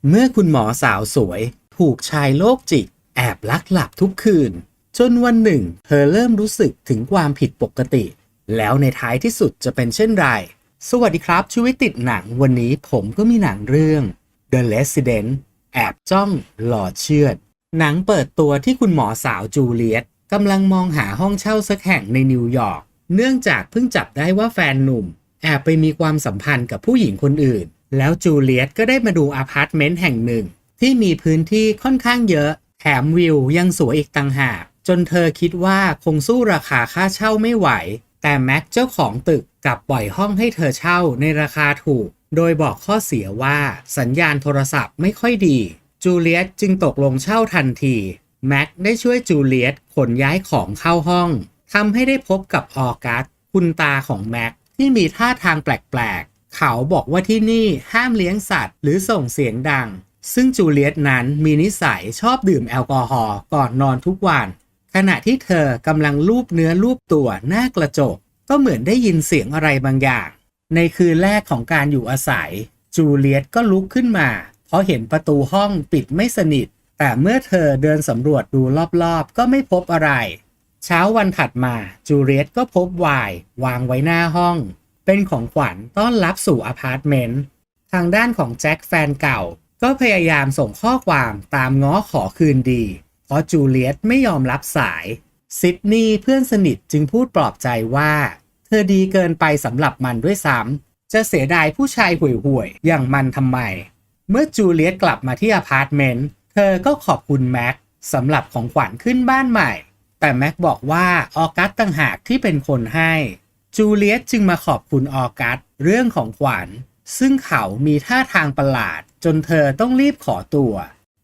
เมื่อคุณหมอสาวสวยถูกชายโรคจิตแอบลักหลับทุกคืนจนวันหนึ่งเธอเริ่มรู้สึกถึงความผิดปกติแล้วในท้ายที่สุดจะเป็นเช่นไรสวัสดีครับชีวิตติดหนังวันนี้ผมก็มีหนังเรื่อง The Resident แอบจ้องหลอดเชือดหนังเปิดตัวที่คุณหมอสาวจูเลียตกำลังมองหาห้องเช่าสักแห่งในนิวยอร์กเนื่องจากเพิ่งจับได้ว่าแฟนหนุ่มแอบไปมีความสัมพันธ์กับผู้หญิงคนอื่นแล้วจูเลียตก็ได้มาดูอพาร์ตเมนต์แห่งหนึ่งที่มีพื้นที่ค่อนข้างเยอะแถมวิวยังสวยอีกต่างหากจนเธอคิดว่าคงสู้ราคาค่าเช่าไม่ไหวแต่แม็กเจ้าของตึกกลับปล่อยห้องให้เธอเช่าในราคาถูกโดยบอกข้อเสียว่าสัญญาณโทรศัพท์ไม่ค่อยดีจูเลียตจึงตกลงเช่าทันทีแม็กได้ช่วยจูเลียตขนย้ายของเข้าห้องทำให้ได้พบกับออกัสคุณตาของแม็กที่มีท่าทางแปลกๆเขาบอกว่าที่นี่ห้ามเลี้ยงสัตว์หรือส่งเสียงดังซึ่งจูเลียตนั้นมีนิสัยชอบดื่มแอลกอฮอล์ก่อนนอนทุกวันขณะที่เธอกำลังลูบเนื้อลูบตัวหน้ากระจกก็เหมือนได้ยินเสียงอะไรบางอย่างในคืนแรกของการอยู่อาศัยจูเลียตก็ลุกขึ้นมาเพราะเห็นประตูห้องปิดไม่สนิทแต่เมื่อเธอเดินสำรวจดูรอบๆก็ไม่พบอะไรเช้าวันถัดมาจูเลียตก็พบไวน์วางไว้หน้าห้องเป็นของขวัญต้อนรับสู่อพาร์ตเมนต์ทางด้านของแจ็คแฟนเก่าก็พยายามส่งข้อความตามง้อขอคืนดีเพราะจูเลียตไม่ยอมรับสายซิดนีย์เพื่อนสนิทจึงพูดปลอบใจว่าเธอดีเกินไปสำหรับมันด้วยซ้ำจะเสียดายผู้ชายห่วยๆอย่างมันทำไมเมื่อจูเลียตกลับมาที่อพาร์ตเมนต์เธอก็ขอบคุณแม็กสำหรับของขวัญขึ้นบ้านใหม่แต่แม็กบอกว่าออกัสต่างหากที่เป็นคนให้จูเลียตจึงมาขอบคุณออกัสเรื่องของขวัญซึ่งเขามีท่าทางประหลาดจนเธอต้องรีบขอตัว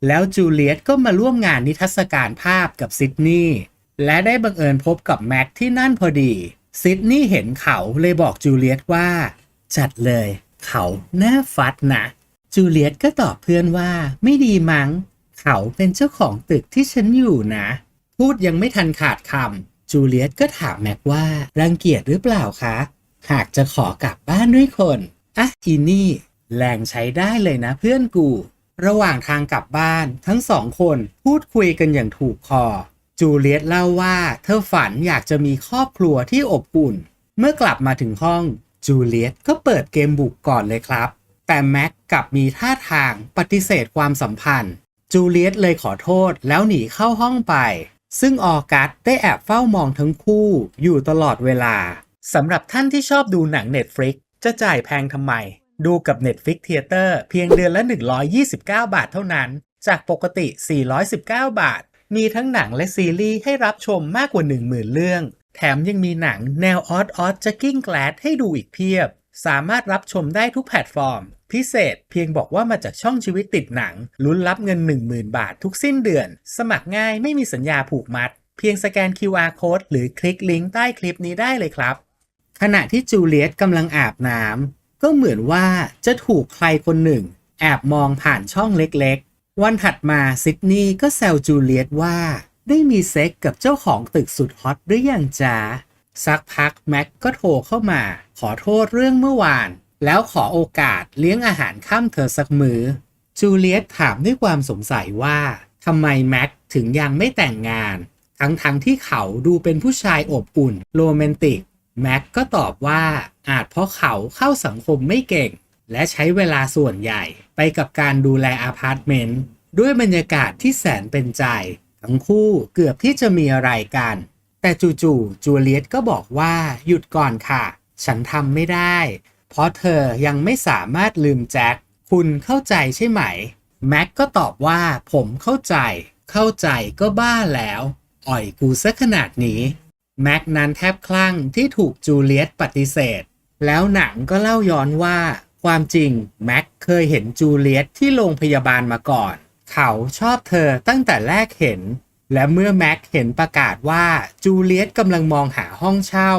แล้วจูเลียตก็มาร่วมงานนิทรรศการภาพกับซิดนีย์และได้บังเอิญพบกับแม็กที่นั่นพอดีซิดนีย์เห็นเขาเลยบอกจูเลียตว่าจัดเลยเขาน่าฟัดนะจูเลียตก็ตอบเพื่อนว่าไม่ดีมั้งเขาเป็นเจ้าของตึกที่ฉันอยู่นะพูดยังไม่ทันขาดคำจูเลียตก็ถามแม็กว่ารังเกียจหรือเปล่าคะหากจะขอกลับบ้านด้วยคนอ่ะอีนี่แรงใช้ได้เลยนะเพื่อนกูระหว่างทางกลับบ้านทั้งสองคนพูดคุยกันอย่างถูกคอจูเลียตเล่าว่าเธอฝันอยากจะมีครอบครัวที่อบอุ่นเมื่อกลับมาถึงห้องจูเลียตก็เปิดเกมบุกก่อนเลยครับแต่แม็กกลับมีท่าทางปฏิเสธความสัมพันธ์จูเลียตเลยขอโทษแล้วหนีเข้าห้องไปซึ่งออกัสได้แอบเฝ้ามองทั้งคู่อยู่ตลอดเวลาสำหรับท่านที่ชอบดูหนัง Netflix จะจ่ายแพงทำไมดูกับ Netflix Theater เพียงเดือนละ129 บาทเท่านั้นจากปกติ419 บาทมีทั้งหนังและซีรีส์ให้รับชมมากกว่า 10,000 เรื่องแถมยังมีหนังแนวออสจักกิ้งแกลดให้ดูอีกเพียบสามารถรับชมได้ทุกแพลตฟอร์มพิเศษเพียงบอกว่ามาจากช่องชีวิตติดหนังลุ้นรับเงิน 10,000 บาททุกสิ้นเดือนสมัครง่ายไม่มีสัญญาผูกมัดเพียงสแกน QR Code หรือคลิกลิงก์ใต้คลิปนี้ได้เลยครับขณะที่จูเลียตกำลังอาบน้ำก็เหมือนว่าจะถูกใครคนหนึ่งแอบมองผ่านช่องเล็กๆวันถัดมาซิดนีย์ก็แซวจูเลียตว่าได้มีเซ็กกับเจ้าของตึกสุดฮอตหรือยังจ๊ะสักพักแม็กก็โทรเข้ามาขอโทษเรื่องเมื่อวานแล้วขอโอกาสเลี้ยงอาหารค่ำเธอสักมื้อจูเลียตถามด้วยความสงสัยว่าทำไมแม็กถึงยังไม่แต่งงานทั้งที่เขาดูเป็นผู้ชายอบอุ่นโรแมนติกแม็กก็ตอบว่าอาจเพราะเขาเข้าสังคมไม่เก่งและใช้เวลาส่วนใหญ่ไปกับการดูแลอพาร์ตเมนต์ด้วยบรรยากาศที่แสนเป็นใจทั้งคู่เกือบที่จะมีอะไรกันแต่จู่ๆจูเลียตก็บอกว่าหยุดก่อนค่ะฉันทำไม่ได้เพราะเธอยังไม่สามารถลืมแจ็คคุณเข้าใจใช่ไหมแม็กก็ตอบว่าผมเข้าใจก็บ้าแล้วอ่อยกูซะขนาดนี้แม็กนั้นแทบคลั่งที่ถูกจูเลียตปฏิเสธแล้วหนังก็เล่าย้อนว่าความจริงแม็กเคยเห็นจูเลียตที่โรงพยาบาลมาก่อนเขาชอบเธอตั้งแต่แรกเห็นและเมื่อแม็กเห็นประกาศว่าจูเลียตกำลังมองหาห้องเช่า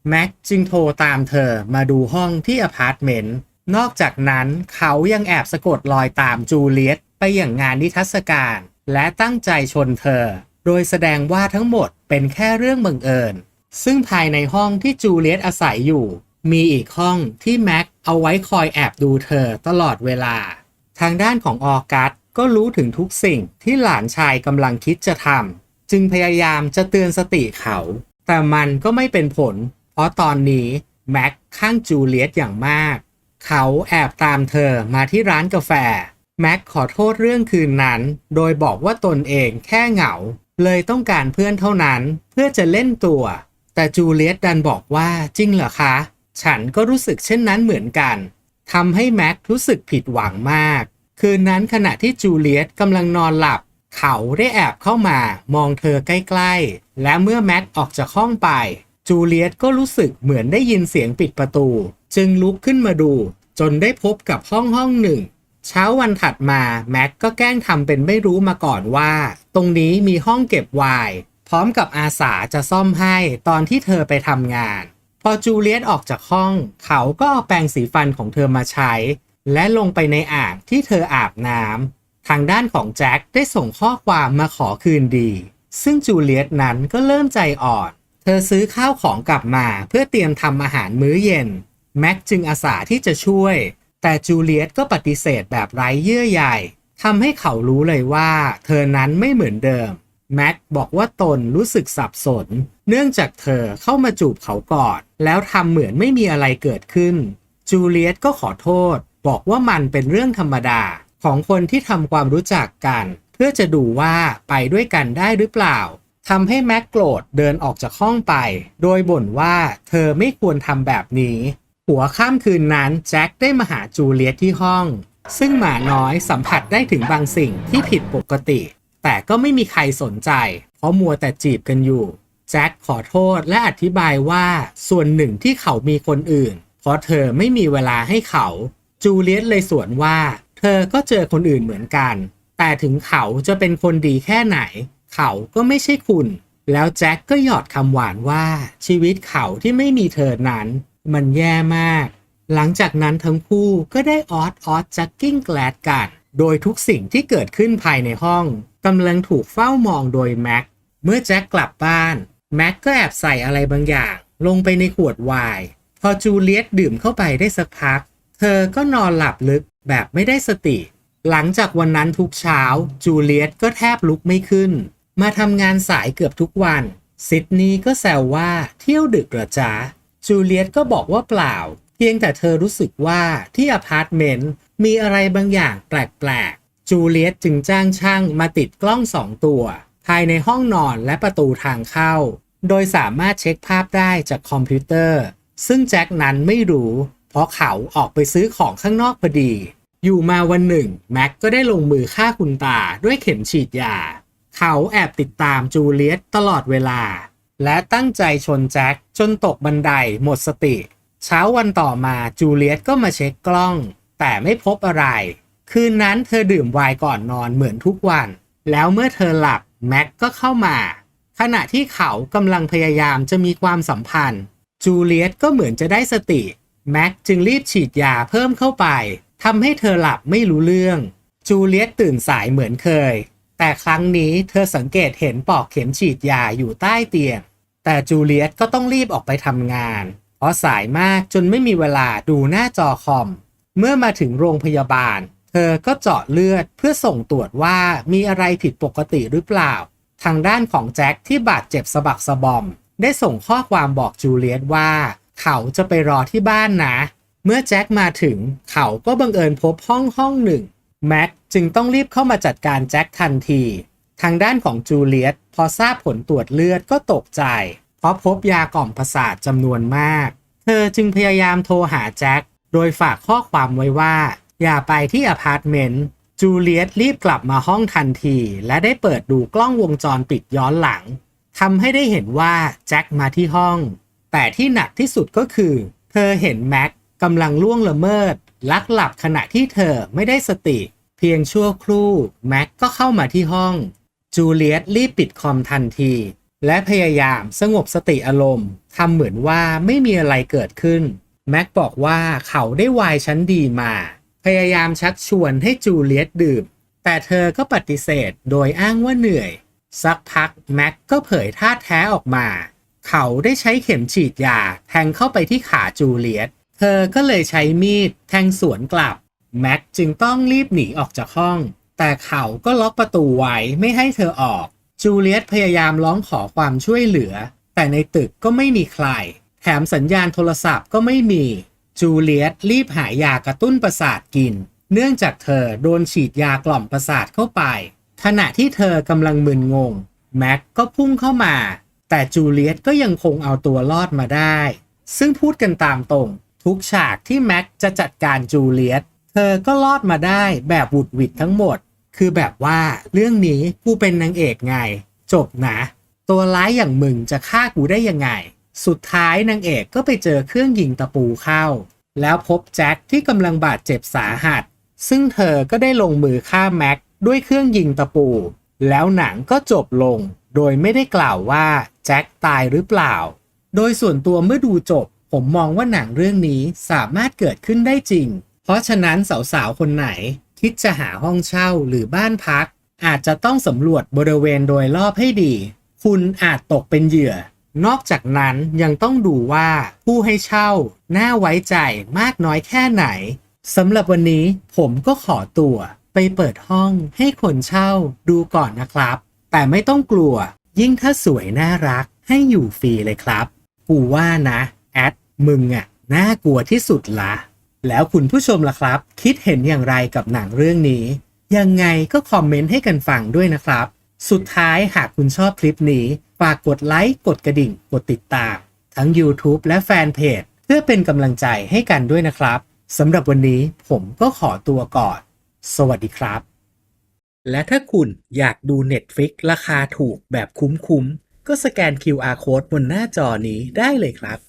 แม็กจึงโทรตามเธอมาดูห้องที่อพาร์ตเมนต์นอกจากนั้นเขายังแอบสะกดรอยตามจูเลียตไปอย่างงานนิทรรศการและตั้งใจชนเธอโดยแสดงว่าทั้งหมดเป็นแค่เรื่องบังเอิญซึ่งภายในห้องที่จูเลียตอาศัยอยู่มีอีกห้องที่แม็กเอาไว้คอยแอบดูเธอตลอดเวลา ทางด้านของออกัสก็รู้ถึงทุกสิ่งที่หลานชายกำลังคิดจะทำจึงพยายามจะเตือนสติเขาแต่มันก็ไม่เป็นผลเพราะตอนนี้แม็กข้างจูเลียตอย่างมากเขาแอบตามเธอมาที่ร้านกาแฟแม็กขอโทษเรื่องคืนนั้นโดยบอกว่าตนเองแค่เหงาเลยต้องการเพื่อนเท่านั้นเพื่อจะเล่นตัวแต่จูเลียตดันบอกว่าจริงเหรอคะฉันก็รู้สึกเช่นนั้นเหมือนกันทำให้แม็กรู้สึกผิดหวังมากคืนนั้นขณะที่จูเลียตกำลังนอนหลับเขาได้แอบเข้ามามองเธอใกล้ๆและเมื่อแม็กออกจากห้องไปจูเลียตก็รู้สึกเหมือนได้ยินเสียงปิดประตูจึงลุกขึ้นมาดูจนได้พบกับห้องหนึ่งเช้าวันถัดมาแม็กก็แกล้งทำเป็นไม่รู้มาก่อนว่าตรงนี้มีห้องเก็บไวน์พร้อมกับอาสาจะซ่อมให้ตอนที่เธอไปทำงานพอจูเลียตออกจากห้องเขาก็เอาแปรงสีฟันของเธอมาใช้และลงไปในอ่างที่เธออาบน้ำทางด้านของแจ็คได้ส่งข้อความมาขอคืนดีซึ่งจูเลียตนั้นก็เริ่มใจอ่อนเธอซื้อข้าวของกลับมาเพื่อเตรียมทำอาหารมื้อเย็นแม็กจึงอาสาที่จะช่วยแต่จูเลียตก็ปฏิเสธแบบไร้เยื่อใยทำให้เขารู้เลยว่าเธอนั้นไม่เหมือนเดิมแม็กบอกว่าตนรู้สึกสับสนเนื่องจากเธอเข้ามาจูบเขาก่อนแล้วทำเหมือนไม่มีอะไรเกิดขึ้นจูเลียตก็ขอโทษบอกว่ามันเป็นเรื่องธรรมดาของคนที่ทำความรู้จักกันเพื่อจะดูว่าไปด้วยกันได้หรือเปล่าทำให้แม็กโกรธเดินออกจากห้องไปโดยบ่นว่าเธอไม่ควรทำแบบนี้หัวค่ำคืนนั้นแจ็คได้มาหาจูเลียตที่ห้องซึ่งหมาน้อยสัมผัสได้ถึงบางสิ่งที่ผิดปกติแต่ก็ไม่มีใครสนใจเพราะมัวแต่จีบกันอยู่แจ็คขอโทษและอธิบายว่าส่วนหนึ่งที่เขามีคนอื่นเพราะเธอไม่มีเวลาให้เขาจูเลียตเลยสวนว่าเธอก็เจอคนอื่นเหมือนกันแต่ถึงเขาจะเป็นคนดีแค่ไหนเขาก็ไม่ใช่คุณแล้วแจ็คก็หยอดคำหวานว่าชีวิตเขาที่ไม่มีเธอนั้นมันแย่มากหลังจากนั้นทั้งคู่ก็ได้ออดจักกิ้งแกลดกันโดยทุกสิ่งที่เกิดขึ้นภายในห้องกำลังถูกเฝ้ามองโดยแม็กเมื่อแจ็คกลับบ้านแม็กก็แอบใส่อะไรบางอย่างลงไปในขวดไวน์พอจูเลียตดื่มเข้าไปได้สักพักเธอก็นอนหลับลึกแบบไม่ได้สติหลังจากวันนั้นทุกเช้าจูเลียตก็แทบลุกไม่ขึ้นมาทำงานสายเกือบทุกวันซิดนีย์ก็แซวว่าเที่ยวดึกเหรอจ๊ะจูเลียตก็บอกว่าเปล่าเพียงแต่เธอรู้สึกว่าที่อพาร์ตเมนต์มีอะไรบางอย่างแปลกๆจูเลียตจึงจ้างช่างมาติดกล้อง2 ตัวภายในห้องนอนและประตูทางเข้าโดยสามารถเช็คภาพได้จากคอมพิวเตอร์ซึ่งแจ็คนั้นไม่รู้เพราะเขาออกไปซื้อของข้างนอกพอดีอยู่มาวันหนึ่งแม็กก็ได้ลงมือฆ่าคุณตาด้วยเข็มฉีดยาเขาแอบติดตามจูเลียตตลอดเวลาและตั้งใจชนแจ็คจนตกบันไดหมดสติเช้าวันต่อมาจูเลียตก็มาเช็คกล้องแต่ไม่พบอะไรคืนนั้นเธอดื่มไวน์ก่อนนอนเหมือนทุกวันแล้วเมื่อเธอหลับแม็กก็เข้ามาขณะที่เขากำลังพยายามจะมีความสัมพันธ์จูเลียตก็เหมือนจะได้สติแม็กจึงรีบฉีดยาเพิ่มเข้าไปทำให้เธอหลับไม่รู้เรื่องจูเลียตตื่นสายเหมือนเคยแต่ครั้งนี้เธอสังเกตเห็นปลอกเข็มฉีดยาอยู่ใต้เตียงแต่จูเลียตก็ต้องรีบออกไปทำงานเพราะสายมากจนไม่มีเวลาดูหน้าจอคอมเมื่อมาถึงโรงพยาบาลเธอก็เจาะเลือดเพื่อส่งตรวจว่ามีอะไรผิดปกติหรือเปล่าทางด้านของแจ็คที่บาดเจ็บสะบักสะบอมได้ส่งข้อความบอกจูเลียตว่าเขาจะไปรอที่บ้านนะเมื่อแจ็คมาถึงเขาก็บังเอิญพบห้องหนึ่งแม็กจึงต้องรีบเข้ามาจัดการแจ็คทันทีทางด้านของจูเลียตพอทราบผลตรวจเลือดก็ตกใจเพราะพบยากล่อมประสาทจำนวนมากเธอจึงพยายามโทรหาแจ็คโดยฝากข้อความไว้ว่าอย่าไปที่อพาร์ตเมนต์จูเลียตรีบกลับมาห้องทันทีและได้เปิดดูกล้องวงจรปิดย้อนหลังทำให้ได้เห็นว่าแจ็คมาที่ห้องแต่ที่หนักที่สุดก็คือเธอเห็นแม็กกำลังล่วงละเมิดลักหลับขณะที่เธอไม่ได้สติเพียงชั่วครู่แม็กก็เข้ามาที่ห้องจูเลียตรีบปิดคอมทันทีและพยายามสงบสติอารมณ์ทำเหมือนว่าไม่มีอะไรเกิดขึ้นแม็กบอกว่าเขาได้ไวน์ชั้นดีมาพยายามชักชวนให้จูเลียตดื่มแต่เธอก็ปฏิเสธโดยอ้างว่าเหนื่อยสักพักแม็กก็เผยท่าแท้ออกมาเขาได้ใช้เข็มฉีดยาแทงเข้าไปที่ขาจูเลียตเธอก็เลยใช้มีดแทงสวนกลับ แม็กจึงต้องรีบหนีออกจากห้องแต่เขาก็ล็อกประตูไว้ไม่ให้เธอออกจูเลียตพยายามร้องขอความช่วยเหลือแต่ในตึกก็ไม่มีใครแถมสัญญาณโทรศัพท์ก็ไม่มีจูเลียตรีบหายากระตุ้นประสาทกินเนื่องจากเธอโดนฉีดยากล่อมประสาทเข้าไปขณะที่เธอกำลังมึนงงแม็กก็พุ่งเข้ามาแต่จูเลียตก็ยังคงเอาตัวรอดมาได้ซึ่งพูดกันตามตรงทุกฉากที่แม็กจะจัดการจูเลียตเธอก็รอดมาได้แบบหวุดหวิดทั้งหมดคือแบบว่าเรื่องนี้กูเป็นนางเอกไงจบนะตัวร้ายอย่างมึงจะฆ่ากูได้ยังไงสุดท้ายนางเอกก็ไปเจอเครื่องยิงตะปูเข้าแล้วพบแจ็คที่กำลังบาดเจ็บสาหัสซึ่งเธอก็ได้ลงมือฆ่าแม็กด้วยเครื่องยิงตะปูแล้วหนังก็จบลงโดยไม่ได้กล่าวว่าแจ็คตายหรือเปล่าโดยส่วนตัวเมื่อดูจบผมมองว่าหนังเรื่องนี้สามารถเกิดขึ้นได้จริงเพราะฉะนั้นสาวๆคนไหนคิดจะหาห้องเช่าหรือบ้านพักอาจจะต้องสำรวจบริเวณโดยรอบให้ดีคุณอาจตกเป็นเหยื่อนอกจากนั้นยังต้องดูว่าผู้ให้เช่าน่าไว้ใจมากน้อยแค่ไหนสำหรับวันนี้ผมก็ขอตัวไปเปิดห้องให้คนเช่าดูก่อนนะครับแต่ไม่ต้องกลัวยิ่งถ้าสวยน่ารักให้อยู่ฟรีเลยครับกูว่านะแอดมึงอะน่ากลัวที่สุดละแล้วคุณผู้ชมล่ะครับคิดเห็นอย่างไรกับหนังเรื่องนี้ยังไงก็คอมเมนต์ให้กันฟังด้วยนะครับสุดท้ายหากคุณชอบคลิปนี้ฝากกดไลค์กดกระดิ่งกดติดตามทั้ง YouTube และแฟนเพจเพื่อเป็นกำลังใจให้กันด้วยนะครับสำหรับวันนี้ผมก็ขอตัวก่อนสวัสดีครับและถ้าคุณอยากดู Netflix ราคาถูกแบบคุ้มๆก็สแกน QR Code บนหน้าจอนี้ได้เลยครับ